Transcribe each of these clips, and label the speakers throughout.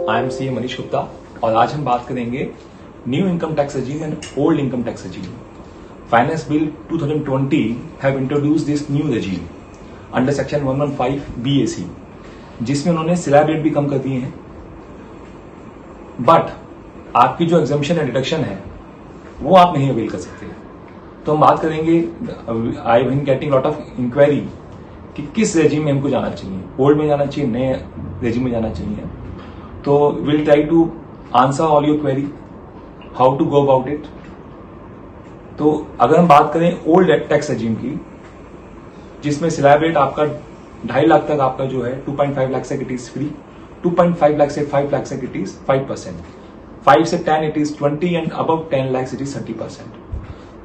Speaker 1: I am C Manish Gupta और आज हम बात करेंगे new income tax regime and old income tax regime. Finance bill 2020 have introduce this new regime under section 115 BAC, जिसमें उन्होंने slab rate भी कम कर दिए हैं. बट आपकी जो एग्जम्पशन एंड डिडक्शन है वो आप नहीं अवेल कर सकते. तो हम बात करेंगे, I been getting lot of inquiry कि किस रेजिम में हमको जाना चाहिए, ओल्ड में जाना चाहिए, नए रेजिम में जाना चाहिए. तो will try to answer all your query, how to go about it. तो अगर हम बात करें ओल्ड टैक्स रेजिम की, जिसमें स्लैब रेट आपका 2.5 लाख तक आपका जो है 2.5 लाख से इट इज फ्री, 2.5 लाख से 5 लाख से इट इज 5%, 5 से 10 it is 20 and above 10 lakh it is 30%.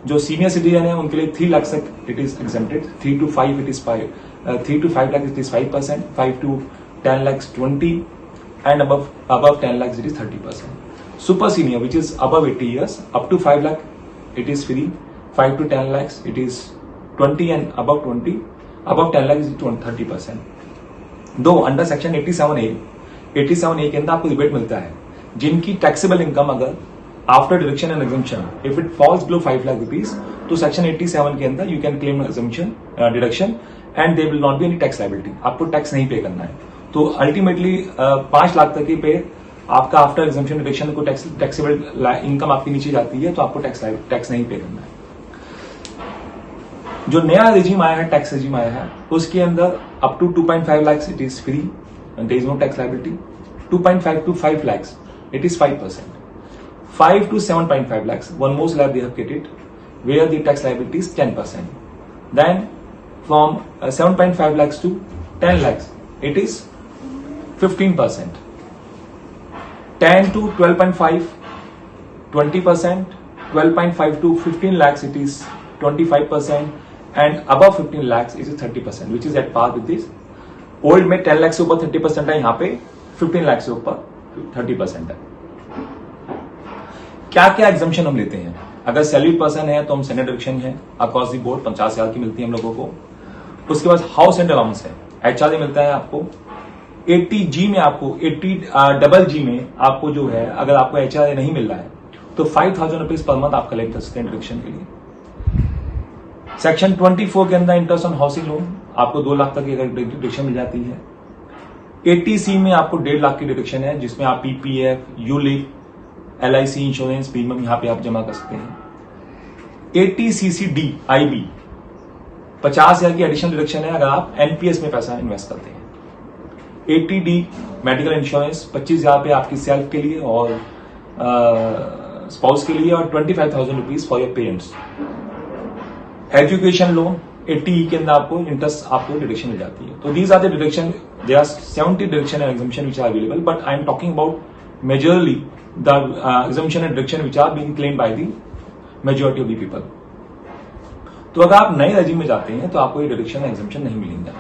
Speaker 1: जो सीनियर सिटीजन है उनके लिए 3 लाख तक it is exempted, 3 to 5 it is 3 to 5 lakh it is 5%, 5 to 10 lakhs 20 and above 10 lakhs it is 30%. Super senior which is above 80 years up to 5 lakh it is free, 5 to 10 lakhs it is 20 and above 10 lakhs it is 30%. दो under section 87A के अंदर आपको rebate मिलता है जिनकी taxable income अगर after deduction and exemption if it falls below 5 lakh rupees, तो section 87 के अंदर you can claim exemption deduction and there will not be any tax liability. आपको टैक्स नहीं पे करना है. तो अल्टीमेटली 5 लाख तक की पे आपका आफ्टर एग्जम्पशन डिडक्शन को टैक्सेबल इनकम आपकी नीचे जाती है, तो आपको टैक्स नहीं पे करना है. जो नया रेजिम आया है, टैक्स रेजिम आया है, उसके अंदर up to 2.5 lakhs it is free and there is no tax liability. 2.5 to 5 lakhs it is 5%. 5 to 7.5 lakhs one more slab they have created where the tax liability is 10%. Then from 7.5 lakhs to 10 lakhs it is 15%. 10 to 12.5 20%, 12.5 to 15 lakhs it is 25% and above 15 lakhs it is 30%, which is at par with this. Old में 10 लाख से ऊपर 30% है, यहाँ पे 15 लाख से ऊपर 30% है. क्या क्या एग्जम्पशन हम लेते हैं? अगर सैलरी पर्सन है तो हम स्टैंडर्ड डिडक्शन है अक्रॉस दी बोर्ड 50,000 की मिलती है हम लोगों को. उसके बाद हाउस एंड अलाउंस है, HRA मिलता है आपको. 80G में आपको 80GG में आपको जो है, अगर आपको HRA नहीं मिल रहा है तो 5,000 रुपीज पर मंथ आप कलेक्ट कर सकते हैं डिडक्शन के लिए. सेक्शन 24 के अंदर इंटरेस्ट ऑन हाउसिंग लोन आपको 2 लाख तक की डिडक्शन मिल जाती है. 80C में आपको 1.5 लाख की डिडक्शन है, जिसमें आप PPF, ULIP, LIC insurance premium यहां पे आप जमा कर सकते हैं. 80CCD IB 50,000 की एडिशनल डिडक्शन है अगर आप NPS में पैसा इन्वेस्ट करते हैं. 80D मेडिकल इंश्योरेंस 25,000 पे आपकी सेल्फ के लिए और स्पाउस के लिए, और 25,000 rupees for your parents. Education loan 80E के अंदर आपको इंटरेस्ट आपको डिडक्शन मिल जाती है. तो these are the deduction, there are 70 deduction and exemption which are available, but I am talking about majorly the exemption and deduction which are being claimed by the majority of the people. तो अगर आप नए regime में जाते हैं तो आपको ये डिडक्शन एंड एग्जम्पशन नहीं मिलेंगे.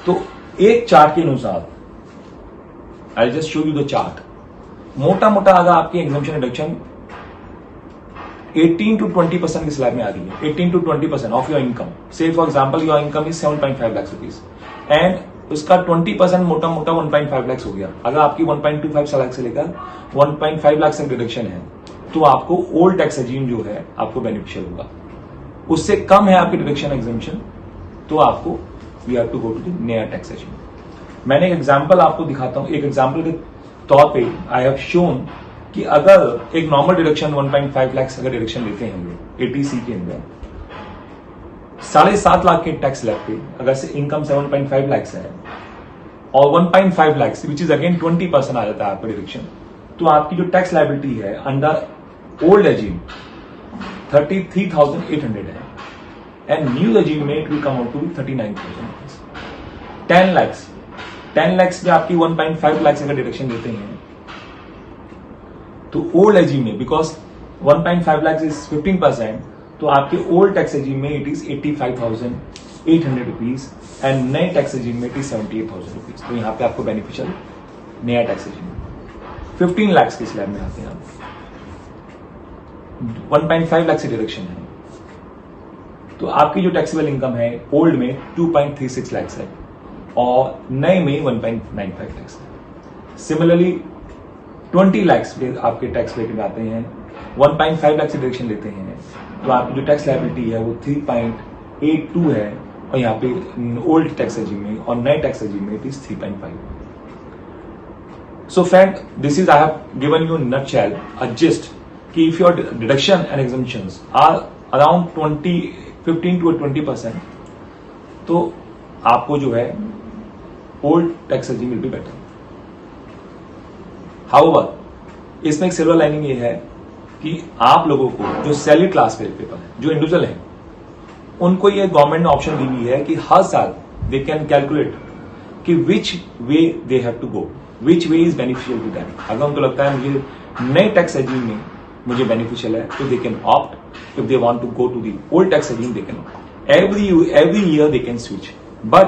Speaker 1: तो एक चार्ट के अनुसार I just show you the chart. मोटा मोटा अगर आपकी एग्जम्पशन डिडक्शन 18 to 20% की स्लैब में आ रही है, 18 to 20% ऑफ योर इनकम. से for example your income is 7.5 lakh rupees and उसका 20% मोटा मोटा 1.5 लाख हो गया. अगर आपकी 1.25 लाख से लेकर 1.5 लाख तक डिडक्शन है तो आपको ओल्ड टैक्स रेजिम जो है आपको बेनिफिशियल होगा. उससे कम है आपकी डिडक्शन एग्जम्पशन तो आपको we have to go to the नया टैक्स रेजिम. मैंने एक एग्जाम्पल आपको दिखाता हूं. एक एग्जाम्पल के तौर पे आई हैव शोन कि अगर एक नॉर्मल डिडक्शन 1.5 लाख अगर डिडक्शन लेते हैं हम लोग 80C के अंदर, 7.5 लाख के टैक्स स्लैब पे अगर से इनकम 7.5 लाख है और 1.5 लाख विच इज अगेन 20% आ जाता है आपका डिडक्शन, तो आपकी जो टैक्स लायबिलिटी है अंडर ओल्ड रेजिम 33,800 है एंड न्यू रेजिम में it will come out to 39,000. 10 lakh में आपकी 1.5 लाख अगर डिडक्शन देते हैं तो ओल्ड रेजिम में बिकॉज 1.5 लाख इज 15%, तो आपके ओल्ड टैक्स रेजिम में इट इज 85,800 रुपीज एंड नए टैक्स रेजिम में इट इज 78,000 रुपीज. तो यहां पे आपको बेनिफिशियल नया टैक्स रेजिम 15 लाख के स्लैब में आते हैं आप. 1.5 लाख से डिडक्शन है तो आपकी जो टैक्सेबल इनकम है ओल्ड में 2.36 लाख है और नए में 1.95 लाख है. सिमिलरली 20 लाख पे आपके टैक्स लेके आते हैं, 1.5 लाख से डिडक्शन लेते हैं, तो आपकी जो टैक्स लायबिलिटी है वो 3.82 है, और यहाँ पे ओल्ड टैक्स रेजिम में और नए टैक्स रेजिम में it is 3.5. So friend, this is I have given you in nutshell a gist कि if your deduction and exemptions are around 15 to 20%, तो आपको जो है old tax regime will be better. However, इसमें एक silver lining ये है कि आप लोगों को जो सैलरी क्लास पे पीपल है, जो इंडिविजुअल है, उनको ये गवर्नमेंट ने ऑप्शन दी हुई है कि हर साल दे कैन कैलकुलेट कि which way they have to go, which way is beneficial to them. अगर उनको लगता है मुझे नए टैक्स रेजिम में मुझे बेनिफिशियल है, तो they can opt. If they want to go to the old tax regime, they can. Every year they can switch, but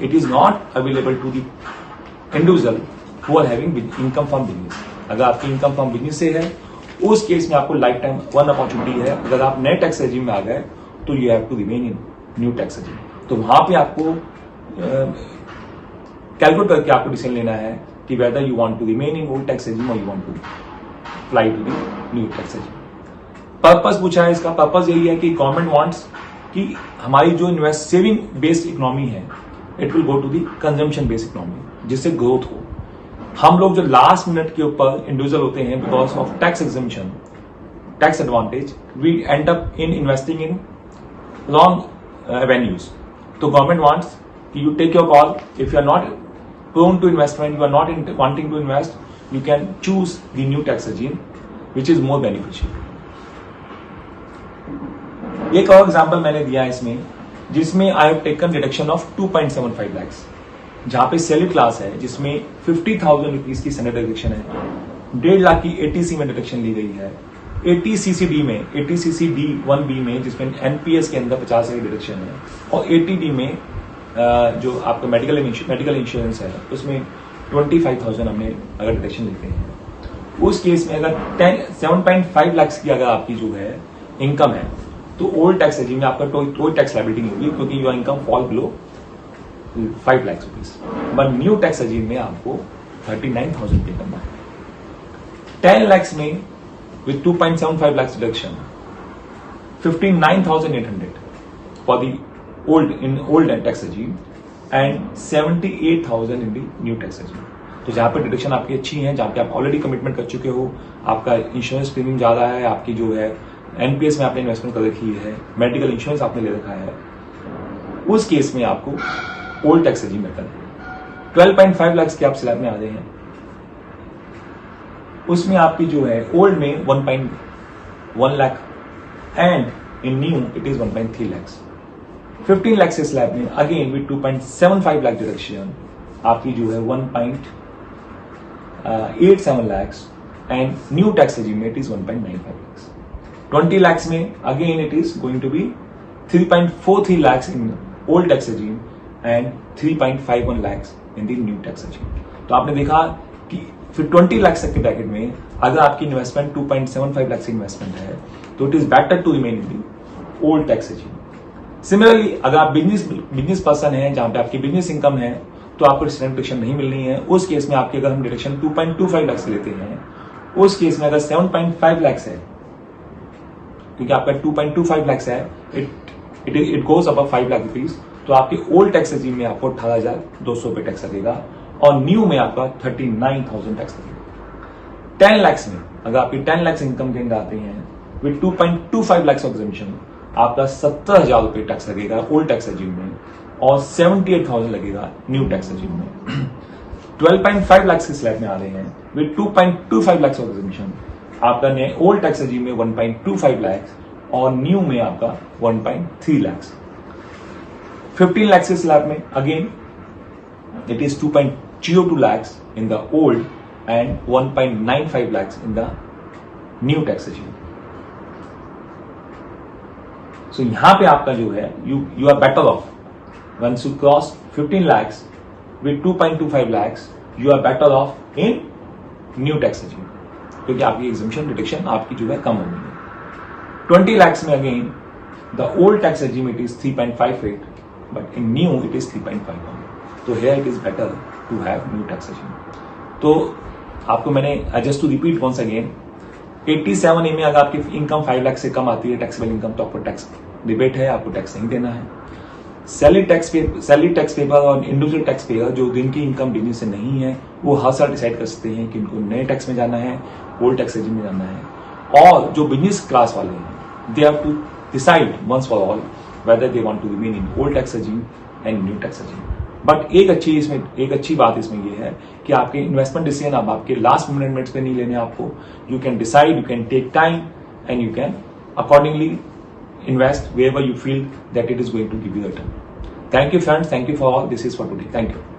Speaker 1: it is not available to the individual who are having income from business. अगर आपकी income from business से है, उस case में आपको life time one opportunity है. अगर आप नए टैक्स रेजिम में आ गए, तो you have to remain in new tax regime. तो वहां पे आपको कैलकुलेट करके आपको डिसीजन लेना है कि whether you want to remain in old tax regime और you want to fly to the new tax regime. Purpose पूछा है इसका. पर्पस यही है कि गवर्नमेंट वांट्स कि हमारी जो इन्वेस्ट सेविंग बेस्ड इकोनॉमी है, it will go to the consumption based economy, जिससे ग्रोथ हो. हम लोग जो लास्ट मिनट के ऊपर इंडिविजुअल होते हैं because of tax exemption, tax advantage, we end up in investing in wrong avenues. तो गवर्नमेंट वांट्स कि you take your call. If you are not prone to investment, you are not wanting to invest, you can choose the new tax regime which is more beneficial. एक और example मैंने दिया है इसमें, जिसमें I have taken deduction of 2.75 lakh, जहां पे salary class है, जिसमें 50,000 रुपीज की स्टैंडर्ड डिडक्शन है, 1.5 लाख की एटीसी में डिडक्शन ली गई है, 80CCD में, 80CCD 1B में, जिसमें एनपीएस के अंदर 50 की डिडक्शन है, और 80D में जो आपका मेडिकल इंश्योरेंस है, उसमें 25,000 हमने अगर डिडक्शन लेते हैं, उस केस में अगर 7.5 लाख की अगर आपकी जो है इनकम है, तो ओल्ड टैक्स रेजिम में आपका कोई टैक्स लायबिलिटी नहीं होगी, क्योंकि your income fall below 5 lakh rupees. But new tax regime में आपको 39,000 पे करना है. 10 लाख में with 2.75 lakh deduction 59,800 for the old tax regime and 78,000 in the new tax regime. तो जहां पे डिडक्शन आपकी अच्छी है, जहां पे आप ऑलरेडी कमिटमेंट कर चुके हो, आपका इंश्योरेंस प्रीमियम ज्यादा है, आपकी जो है एनपीएस में आपने इन्वेस्टमेंट कर रखी है, मेडिकल इंश्योरेंस आपने ले रखा है, उस केस में आपको ओल्ड टैक्स रेजिम बेटर है. 12.5 लाख के आप स्लैब में आ रहे हैं, उसमें आपकी जो है ओल्ड में 1.1 lakh and in new it is 1.3 lakh. 15 lakh से स्लैब में अगेन विद 2.75 लाख डिडक्शन आपकी जो है 1.87 lakh and new tax regime में इट इज 1.95 लाख. 20 लाख में again it is going to be 3.43 lakh in old tax regime and 3.51 lakh in the new tax regime. तो आपने देखा कि फिर 20 लाख तक के ब्रैकेट में अगर आपकी इन्वेस्टमेंट 2.75 लाख से इन्वेस्टमेंट है, तो it is better to remain in the old tax regime. Similarly अगर आप बिजनेस पर्सन है, जहां पे आपकी बिजनेस इनकम है, तो आपको स्टैंडर्ड डिडक्शन नहीं मिलनी है. उस केस में आपके अगर हम डिडक्शन 2.25 लाख से लेते हैं, उस केस में अगर 7.5 लाख है, क्योंकि आपका 2.25 लाख है, it goes above 5 lakh rupees, तो आपके ओल्ड टैक्स रेजिम में आपको 18,200 रुपए टैक्स लगेगा और न्यू में आपका 39,000 टैक्स लगेगा. 10 लाख में अगर आपकी 10 लाख इनकम के अंदर आते हैं विद 2.25 लाख एग्जम्पशन, आपका 17,000 रुपए टैक्स लगेगा ओल्ड टैक्स रेजिम में और 78,000 लगेगा न्यू टैक्स रेजिम में. 12.5 लाख के स्लैब में आ रहे हैं विद 2.25 लाख एग्जम्पशन, आपका नए ओल्ड टैक्स रेजिम में 1.25 लाख और न्यू में आपका 1.3 लाख. 15 लाख के स्लैब में again it is 2.02 lakh in the old and 1.95 lakh in the new tax regime. So यहां पे आपका जो है you are better off once you cross 15 lakhs with 2.25 lakhs, you are better off in new tax regime, क्योंकि आपकी exemption deduction आपकी जो है कम हो गई है. 20 lakhs में again the old tax regime it is 3.58, but in new it is 3.51. तो here it is better to have new tax regime. तो आपको मैंने just to repeat once again, 87A में अगर आपकी इनकम 5 लाख से कम आती है टैक्सेबल इनकम, तो आपको टैक्स रिबेट है, आपको टैक्स नहीं देना है। सैलरी टैक्स पेपर और इंडिविजुअल टैक्स पेपर जो जिनकी इनकम बिजनेस से नहीं है, वो हर साल डिसाइड कर सकते हैं कि इनको नए टैक्स में जाना है, ओल्ड टैक्स रेजिम में जाना है। और जो बिजनेस क्लास वाले हैं, they have to decide once for all whether they want to remain in old tax regime and new tax regime. But एक अच्छी बात इसमें ये है कि आपके इन्वेस्टमेंट डिसीजन अब आपके लास्ट मिनट्स पे नहीं लेने आपको। You can decide, you can take time and you can accordingly invest wherever you feel that it is going to give you a return. Thank you friends, thank you for all. This is for today. Thank you.